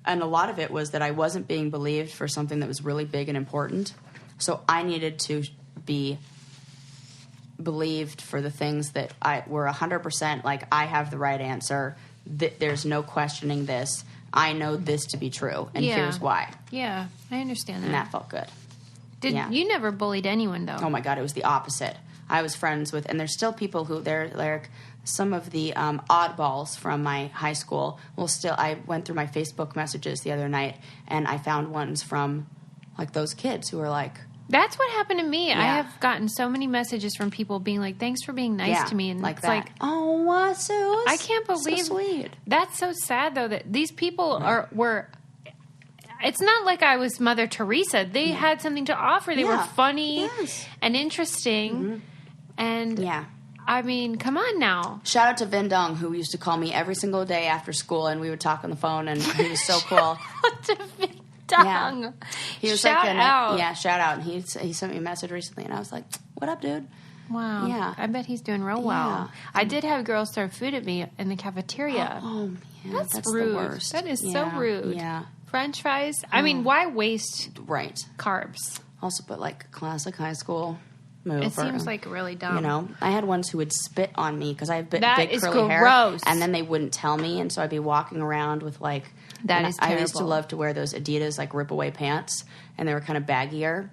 A: and a lot of it was that I wasn't being believed for something that was really big and important. So I needed to be believed for the things that were 100% like, I have the right answer. There's no questioning this. I know this to be true, and here's why.
B: Yeah, I understand that.
A: And that felt good.
B: You never bullied anyone, though?
A: Oh, my God, it was the opposite. I was friends with, and there's still people who, they're like, some of the oddballs from my high school I went through my Facebook messages the other night, and I found ones from, like, those kids who were like...
B: That's what happened to me. Yeah. I have gotten so many messages from people being like, thanks for being nice to me. And
A: like
B: it's
A: that.
B: like,
A: oh, Sue.
B: I can't believe...
A: So sweet.
B: That's so sad, though, that these people were... It's not like I was Mother Teresa. They had something to offer. They were funny and interesting. And, I mean, come on now.
A: Shout out to Vin Dong, who used to call me every single day after school, and we would talk on the phone, and he was so cool.
B: Shout out to Vin Dong.
A: Yeah. He was
B: shout out.
A: Yeah, shout out. And he sent me a message recently, and I was like, what up, dude?
B: Wow. Yeah. I bet he's doing real well. I did have girls throw food at me in the cafeteria.
A: Oh man. That's
B: rude.
A: The worst.
B: That is so rude.
A: Yeah.
B: French fries. I mean, why waste carbs?
A: Also, but like classic high school move.
B: It seems like really dumb.
A: I had ones who would spit on me because I have big
B: gross.
A: curly hair, and then they wouldn't tell me, and so I'd be walking around with like.
B: That is terrible.
A: I used to love to wear those Adidas like rip away pants, and they were kind of baggier,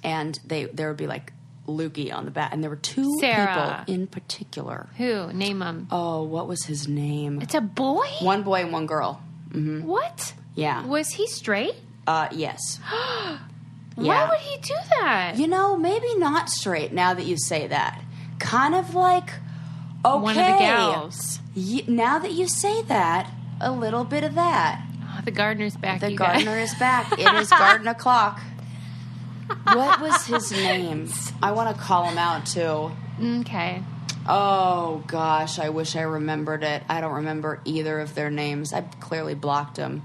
A: and there would be like Lukey on the back, and there were two people in particular.
B: Who? Name them.
A: Oh, what was his name?
B: It's a boy?
A: One boy and one girl. Mm-hmm.
B: What?
A: Yeah.
B: Was he straight?
A: Yes.
B: Why would he do that?
A: Maybe not straight now that you say that. Kind of like, okay.
B: One of the gals.
A: Now that you say that, a little bit of that.
B: Oh, the gardener's back.
A: The gardener is back. It is garden o'clock. What was his name? I want to call him out, too.
B: Okay.
A: Oh, gosh. I wish I remembered it. I don't remember either of their names. I clearly blocked them.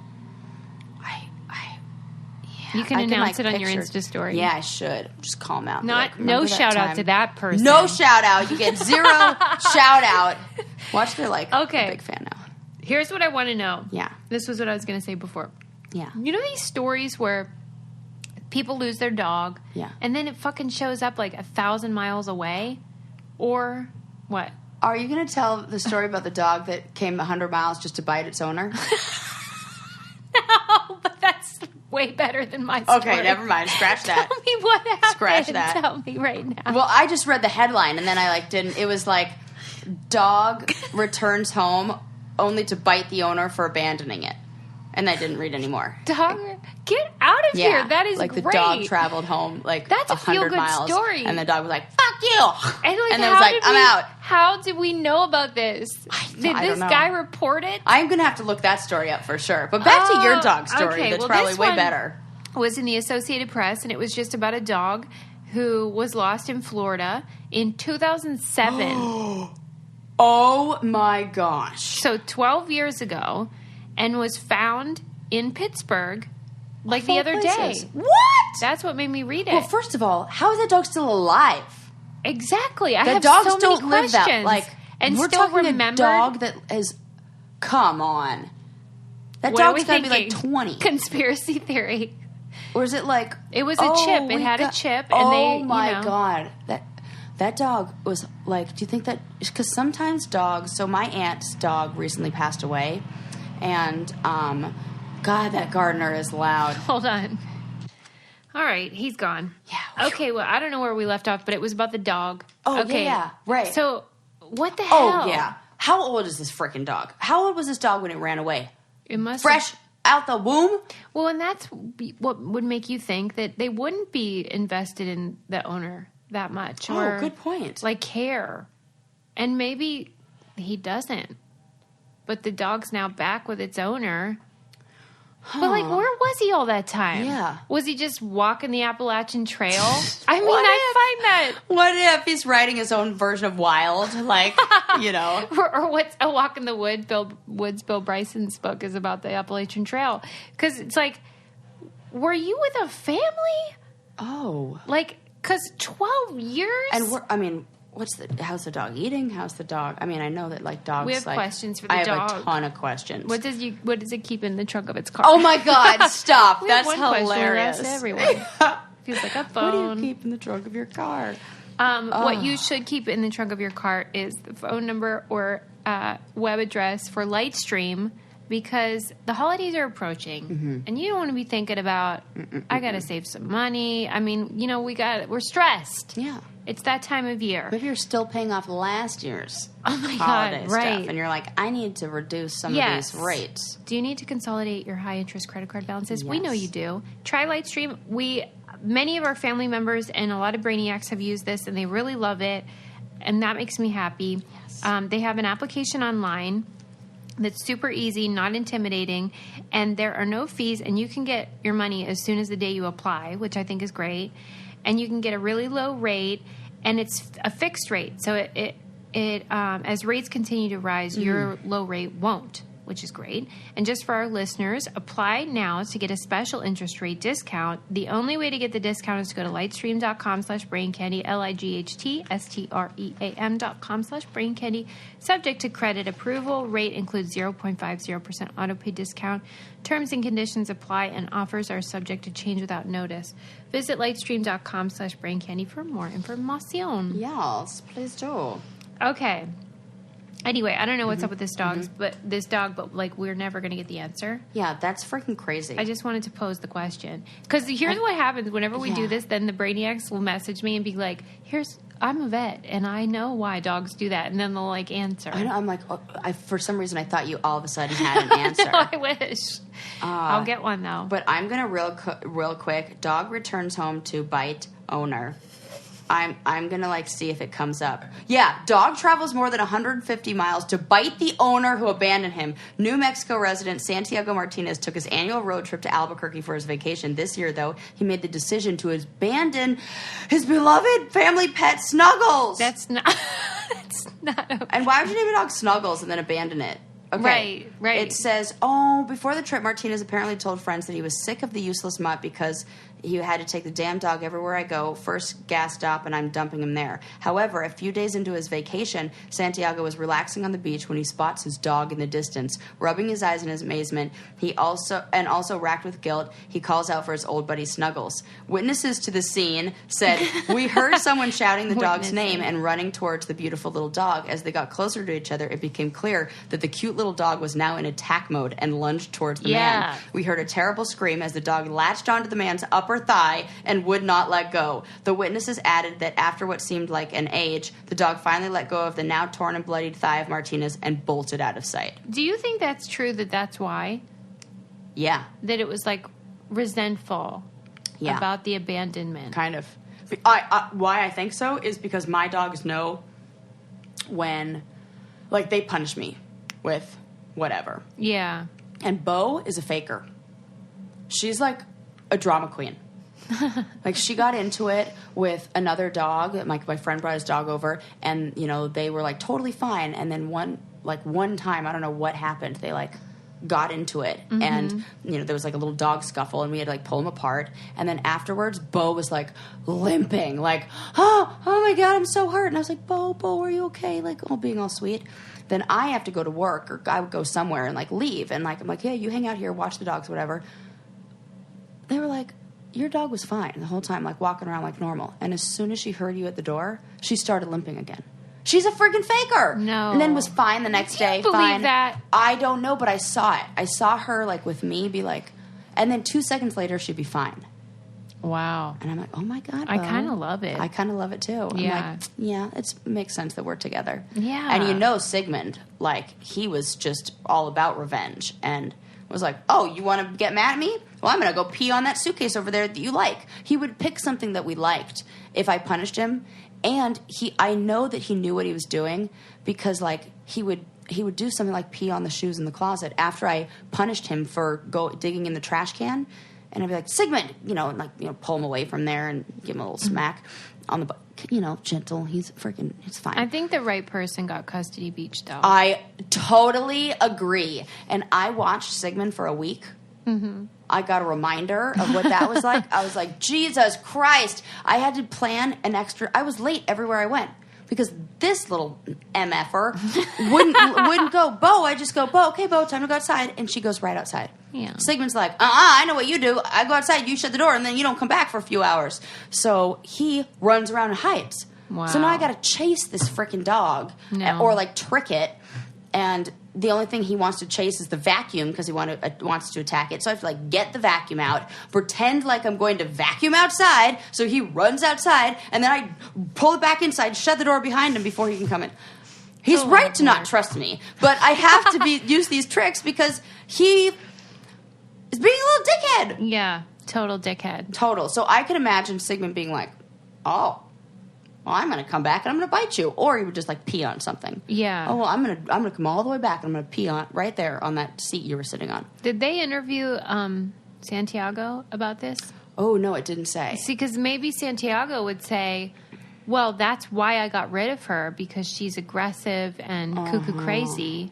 B: You can announce it on your Insta story.
A: Yeah, I should. Just call him out.
B: No shout out to that person.
A: No shout out. You get 0 shout out. Watch, they're like a big fan now.
B: Here's what I want to know.
A: Yeah.
B: This was what I was going to say before.
A: Yeah.
B: You know these stories where people lose their dog?
A: Yeah.
B: And then it fucking shows up like 1,000 miles away? Or what?
A: Are you going to tell the story about the dog that came 100 miles just to bite its owner?
B: No, but that's way better than my story.
A: Okay, never mind. Scratch that.
B: Tell me what happened.
A: Scratch that.
B: Tell me right now.
A: Well, I just read the headline, and then I didn't. It was like, dog returns home only to bite the owner for abandoning it. And I didn't read anymore.
B: Dog, get out of here. That is
A: like
B: great.
A: The dog traveled home
B: that's a
A: 100
B: feel-good
A: miles.
B: Story.
A: And the dog was like, fuck you.
B: And
A: then was like, I'm out.
B: How did we know about this? Did this guy report it?
A: I'm going to have to look that story up for sure. But back to your dog story. That's probably way better.
B: Was in the Associated Press, and it was just about a dog who was lost in Florida in 2007.
A: Oh my gosh.
B: So 12 years ago, and was found in Pittsburgh the other day.
A: What?
B: That's what made me read it.
A: Well, first of all, how is that dog still alive?
B: Exactly. I
A: the
B: have
A: dogs
B: so many
A: don't live
B: questions.
A: that
B: and
A: we're
B: still
A: talking
B: remembered.
A: A dog that is. Come on, that dog's got to be like 20.
B: Conspiracy theory.
A: Or is it like
B: it was a chip? It had a chip, and
A: oh my god, that dog was like. Do you think that because sometimes dogs? So my aunt's dog recently passed away, and God, that gardener is loud.
B: Hold on. All right, he's gone.
A: Yeah.
B: Okay, well, I don't know where we left off, but it was about the dog.
A: Oh,
B: okay.
A: Yeah, right.
B: So, what the hell?
A: Oh, yeah. How old is this freaking dog? How old was this dog when it ran away?
B: It must
A: fresh out the womb?
B: Well, and that's what would make you think that they wouldn't be invested in the owner that much. Or,
A: good point.
B: Like, care. And maybe he doesn't. But the dog's now back with its owner. But, where was he all that time?
A: Yeah.
B: Was he just walking the Appalachian Trail? I mean, I find that.
A: What if he's writing his own version of Wild?
B: Or what's A Walk in the Woods, Bill Bryson's book is about the Appalachian Trail. Because it's like, were you with a family?
A: Oh.
B: Like, because 12 years?
A: And how's the dog eating? How's the dog? I mean, I know that like dogs.
B: We have questions for the dog.
A: I have a ton of questions.
B: What does it keep in the trunk of its car?
A: Oh my God, stop. That's hilarious.
B: Question, that's everyone. Feels like a phone.
A: What do you keep in the trunk of your car?
B: What you should keep in the trunk of your car is the phone number or web address for Lightstream, because the holidays are approaching, and you don't want to be thinking about, I got to save some money. I mean, we're stressed.
A: Yeah.
B: It's that time of year.
A: Maybe you're still paying off last year's
B: holiday
A: stuff, and you're like, I need to reduce some of these rates.
B: Do you need to consolidate your high-interest credit card balances?
A: Yes.
B: We know you do. Try Lightstream. Many of our family members and a lot of Brainiacs have used this, and they really love it, and that makes me happy. Yes. They have an application online that's super easy, not intimidating, and there are no fees, and you can get your money as soon as the day you apply, which I think is great. And you can get a really low rate, and it's a fixed rate. So it as rates continue to rise, your low rate won't, which is great. And just for our listeners, apply now to get a special interest rate discount. The only way to get the discount is to go to lightstream.com/braincandy, lightstream.com/braincandy. Subject to credit approval. Rate includes 0.50% autopay discount. Terms and conditions apply, and offers are subject to change without notice. Visit lightstream.com/braincandy for more information.
A: Yes, please do.
B: Okay. Anyway, I don't know what's up with this dog, but like we're never going to get the answer.
A: Yeah, that's freaking crazy.
B: I just wanted to pose the question, because here's what happens whenever we do this. Then the Brainiacs will message me and be like, I'm a vet, and I know why dogs do that. And then they'll, like, answer.
A: I know, I'm like, for some reason, I thought you all of a sudden had an answer.
B: No, I wish. I'll get one, though.
A: But I'm going to real quick. Dog returns home to bite owner. I'm going to, like, see if it comes up. Yeah, dog travels more than 150 miles to bite the owner who abandoned him. New Mexico resident Santiago Martinez took his annual road trip to Albuquerque for his vacation. This year, though, he made the decision to abandon his beloved family pet, Snuggles.
B: That's not okay.
A: And why would you name a dog Snuggles and then abandon it? Okay.
B: Right.
A: It says, before the trip, Martinez apparently told friends that he was sick of the useless mutt because he had to take the damn dog everywhere I go. First gas stop, and I'm dumping him there. However, a few days into his vacation, Santiago was relaxing on the beach when he spots his dog in the distance. Rubbing his eyes in his amazement, he also racked with guilt, he calls out for his old buddy Snuggles. Witnesses to the scene said, we heard someone shouting the dog's name and running towards the beautiful little dog. As they got closer to each other, it became clear that the cute little dog was now in attack mode and lunged towards the man. We heard a terrible scream as the dog latched onto the man's upper thigh and would not let go. The witnesses added that after what seemed like an age, the dog finally let go of the now torn and bloodied thigh of Martinez and bolted out of sight.
B: Do you think that's true, that's why?
A: Yeah.
B: That it was, like, resentful about the abandonment?
A: Kind of. Why I think so is because my dogs know when, like, they punish me with whatever.
B: Yeah.
A: And Bo is a faker. She's like a drama queen. Like, she got into it with another dog. My friend brought his dog over, and, they were, like, totally fine. And then one time, I don't know what happened, they, like, got into it. And, there was, like, a little dog scuffle, and we had to, like, pull them apart. And then afterwards, Bo was, like, limping. Like, oh my God, I'm so hurt. And I was like, Bo, are you okay? Like, being all sweet. Then I have to go to work, or I would go somewhere and, like, leave. And, like, I'm like, yeah, you hang out here, watch the dogs, whatever. They were like, your dog was fine the whole time, like, walking around like normal. And as soon as she heard you at the door, she started limping again. She's a freaking faker.
B: No.
A: And then was fine the next day.
B: Can you believe that?
A: I don't know, but I saw it. I saw her, like, with me be like, and then 2 seconds later, she'd be fine.
B: Wow.
A: And I'm like, oh my God, Bo.
B: I kind of love it.
A: I kind of love it too.
B: Yeah.
A: I'm like, it makes sense that we're together.
B: Yeah.
A: And Sigmund, like, he was just all about revenge and was like, oh, you want to get mad at me? Well, I'm going to go pee on that suitcase over there that you like. He would pick something that we liked if I punished him. And I know that he knew what he was doing because, like, he would do something like pee on the shoes in the closet after I punished him for digging in the trash can. And I'd be like, Sigmund, and like, pull him away from there and give him a little smack on the butt. Gentle. It's fine.
B: I think the right person got custody beach, though.
A: I totally agree. And I watched Sigmund for a week I got a reminder of what that was like. I was like, Jesus Christ. I had to plan an extra. I was late everywhere I went because this little MFer wouldn't go, Bo. I just go, Bo, okay, Bo, time to go outside. And she goes right outside.
B: Yeah.
A: Sigmund's like, I know what you do. I go outside, you shut the door, and then you don't come back for a few hours. So he runs around and hides.
B: Wow.
A: So now I got to chase this freaking dog or like trick it. And the only thing he wants to chase is the vacuum because he wants to attack it. So I have to like get the vacuum out, pretend like I'm going to vacuum outside. So he runs outside, and then I pull it back inside, shut the door behind him before he can come in. He's right to not trust me, but I have to use these tricks because he is being a little dickhead.
B: Yeah, total dickhead.
A: Total. So I can imagine Sigmund being like, "Oh, well, I'm going to come back and I'm going to bite you," or he would just like pee on something.
B: Yeah.
A: Oh, well, I'm going to come all the way back and I'm going to pee on right there on that seat you were sitting on.
B: Did they interview Santiago about this?
A: Oh no, it didn't say.
B: See, because maybe Santiago would say, "Well, that's why I got rid of her because she's aggressive and cuckoo crazy."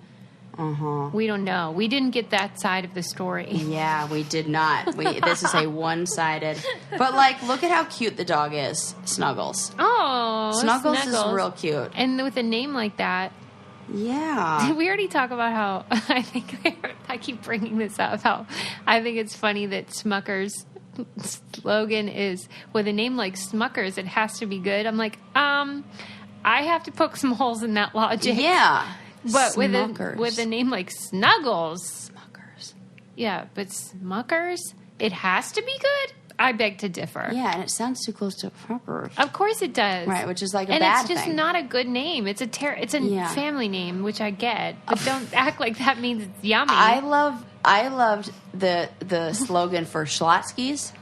B: We don't know. We didn't get that side of the story.
A: Yeah, we did not. This is a one-sided. But, like, look at how cute the dog is. Snuggles.
B: Oh,
A: Snuggles is real cute.
B: And with a name like that.
A: Yeah.
B: Did we already talk about how, I keep bringing this up, how I think it's funny that Smucker's slogan is, with a name like Smucker's, it has to be good. I'm like, I have to poke some holes in that logic.
A: Yeah.
B: But with a name like Snuggles.
A: Smuckers.
B: Yeah, but Smuckers, it has to be good? I beg to differ.
A: Yeah, and it sounds too close to Smuckers.
B: Of course it does.
A: Right, which is like a
B: and
A: bad
B: it's just
A: thing.
B: not a good name. It's a family name, which I get. But don't act like that means it's yummy.
A: I loved the slogan for Schlotzsky's.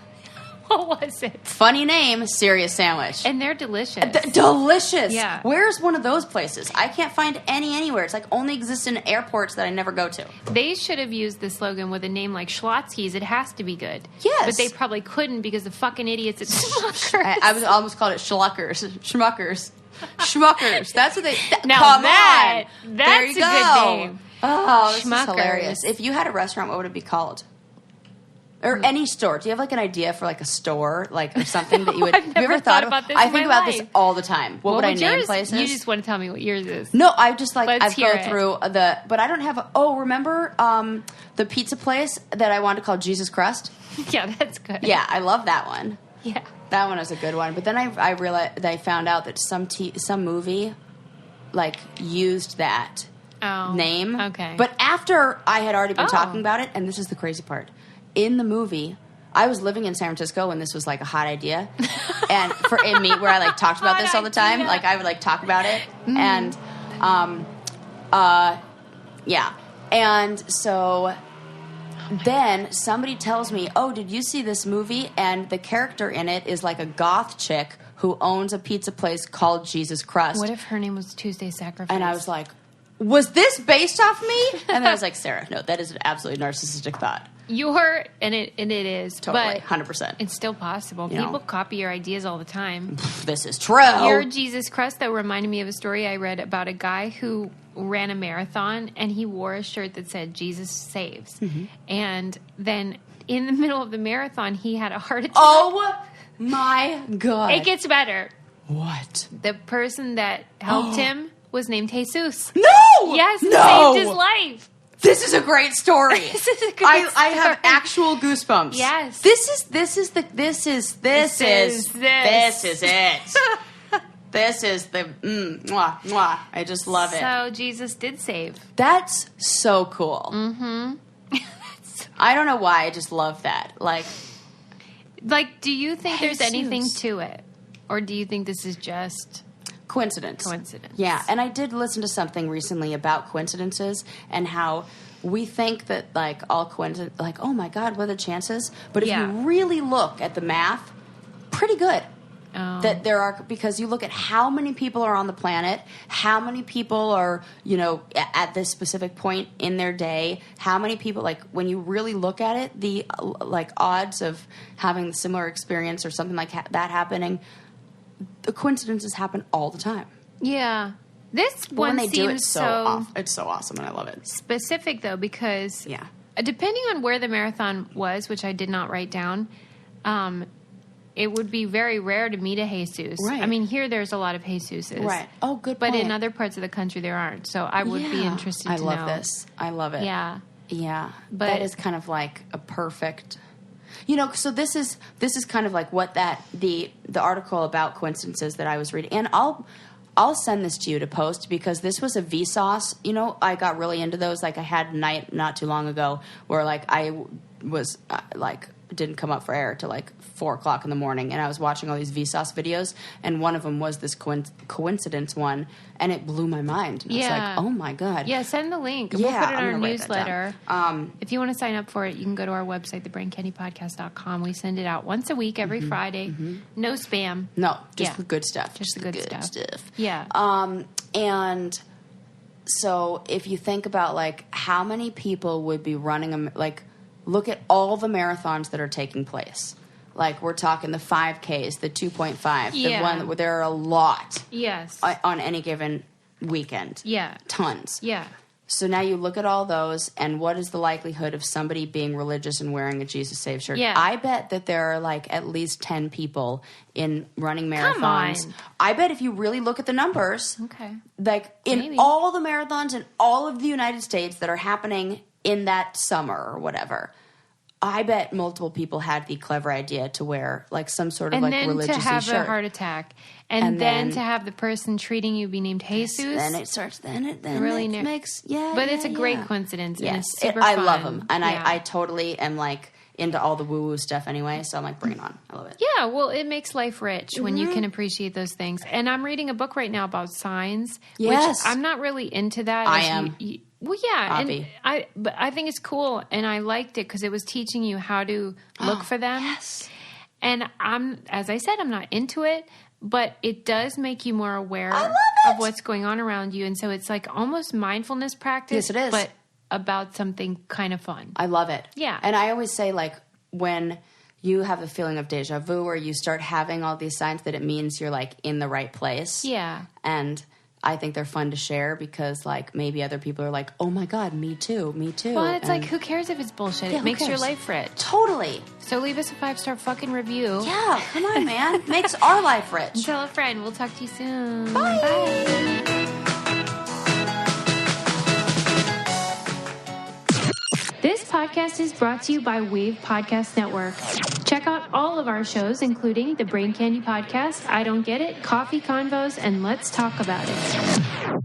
B: What was it?
A: Funny name, serious sandwich.
B: And they're delicious.
A: Delicious.
B: Yeah.
A: Where's one of those places? I can't find any anywhere. It's like only exists in airports that I never go to.
B: They should have used the slogan with a name like Schlotzsky's. It has to be good.
A: Yes.
B: But they probably couldn't because the fucking idiots at Smuckers.
A: I was almost called it Schmuckers. Schmuckers. That's what they...
B: Now
A: come
B: that,
A: on.
B: That's
A: there you
B: a
A: go.
B: good name.
A: Oh, this
B: Schmuckers.
A: is hilarious. If you had a restaurant, what would it be called? Or any store. Do you have like an idea for like a store, like or something that you would?
B: I've
A: have you
B: never
A: ever
B: thought
A: of?
B: about this
A: I
B: in
A: think
B: my
A: about
B: life.
A: this all the time. What would I name
B: yours,
A: places?
B: You just want to tell me what yours is.
A: No, I just like
B: Let's
A: I've
B: hear
A: go
B: it.
A: through but I don't have. Remember the pizza place that I wanted to call Jesus Crust?
B: Yeah, that's good.
A: Yeah, I love that one.
B: Yeah.
A: That one was a good one. But then I realized I found out that some movie like used that name.
B: Okay.
A: But after I had already been
B: Oh.
A: talking about it, and this is the crazy part, in the movie. I was living in San Francisco when this was like a hot idea, and in me where I like talked about this all the time. Like I would like talk about it, and yeah, and so then somebody tells me, "Oh, did you see this movie?" And the character in it is like a goth chick who owns a pizza place called Jesus Crust.
B: What if her name was Tuesday Sacrifice?
A: And I was like, "Was this based off me?" And then I was like, "Sarah, no, that is an absolutely narcissistic thought."
B: And it is
A: Totally,
B: but
A: 100%.
B: it's still possible.
A: You know.
B: People copy your ideas all the time.
A: This is true.
B: Your Jesus Crust, that reminded me of a story I read about a guy who ran a marathon and he wore a shirt that said Jesus saves. And then in the middle of the marathon he had a heart attack.
A: Oh my God.
B: It gets better.
A: What?
B: The person that helped him was named Jesus.
A: No!
B: Yes,
A: no!
B: saved his life.
A: This is a great story.
B: This is a good
A: I
B: story.
A: have actual goosebumps.
B: Yes.
A: This is it. This is the this is the mwah, mwah. I just love it.
B: So Jesus did save.
A: That's so cool. Mm-hmm. I don't know why. I just love that. Like,
B: do you think there's anything to it? Or do you think this is just
A: coincidence. Yeah, and I did listen to something recently about coincidences and how we think that like all coincidence, like, oh my God, what are the chances? But if you really look at the math, pretty good. That there are, because you look at how many people are on the planet, how many people are, at this specific point in their day, how many people, like, when you really look at it, the, like, odds of having a similar experience or something like that happening, the coincidences happen all the time.
B: Yeah. This
A: But
B: one
A: when they
B: seems
A: do it it's so awesome, and I love it.
B: specific, though, because depending on where the marathon was, which I did not write down, it would be very rare to meet a Jesus.
A: Right.
B: I mean, here there's a lot of Jesuses.
A: Right. Oh, good
B: But
A: point.
B: in other parts of the country, there aren't. So I would be interested to know.
A: I love this. I love it.
B: Yeah.
A: Yeah.
B: But
A: that is kind of like a perfect... so this is kind of like what the article about coincidences that I was reading. And I'll send this to you to post because this was a Vsauce. I got really into those. Like I had a night not too long ago where like I was didn't come up for air till like 4:00 in the morning, and I was watching all these Vsauce videos, and one of them was this coincidence one, and it blew my mind. And I was like, oh my God.
B: Yeah, send the link. We'll put it in our newsletter. If you want to sign up for it, you can go to our website, thebraincandypodcast.com. We send it out once a week, every Friday. No spam.
A: No, just the good stuff.
B: Just the good stuff. Yeah.
A: And so if you think about like how many people would be running look at all the marathons that are taking place. Like we're talking the 5Ks, the 2.5, the one where there are a lot.
B: Yes.
A: On any given weekend.
B: Yeah.
A: Tons.
B: Yeah.
A: So now you look at all those, and what is the likelihood of somebody being religious and wearing a Jesus Save shirt?
B: Yeah.
A: I bet that there are like at least 10 people in running marathons.
B: Come on.
A: I bet if you really look at the numbers,
B: okay,
A: like in all the marathons in all of the United States that are happening in that summer or whatever, I bet multiple people had the clever idea to wear like some sort of like religious shirt.
B: And then to have a heart attack. And then to have the person treating you be named Jesus.
A: Then it starts, then it makes,
B: But it's a great coincidence.
A: Yes.
B: And it's super
A: I
B: fun.
A: love them. And I totally am like into all the woo-woo stuff anyway. So I'm like, bring it on. I love it.
B: Yeah, well, it makes life rich when you can appreciate those things. And I'm reading a book right now about signs.
A: Yes.
B: Which I'm not really into that.
A: I am.
B: Well, yeah,
A: Hobby.
B: but I think it's cool, and I liked it because it was teaching you how to look for them.
A: Yes.
B: And as I said, I'm not into it, but it does make you more aware of what's going on around you, and so it's like almost mindfulness practice.
A: Yes, it is.
B: But about something kind of fun.
A: I love it.
B: Yeah.
A: And I always say like when you have a feeling of deja vu, or you start having all these signs that it means you're like in the right place.
B: Yeah.
A: And I think they're fun to share because, like, maybe other people are like, oh, my God, me too.
B: Well, it's like, who cares if it's bullshit?
A: Yeah,
B: it makes your life rich.
A: Totally.
B: So leave us a 5-star fucking review.
A: Yeah, come on, man. Makes our life rich.
B: And tell a friend. We'll talk to you soon.
A: Bye.
B: Bye. This podcast is brought to you by Wave Podcast Network. Check out all of our shows, including the Brain Candy Podcast, I Don't Get It, Coffee Convos, and Let's Talk About It.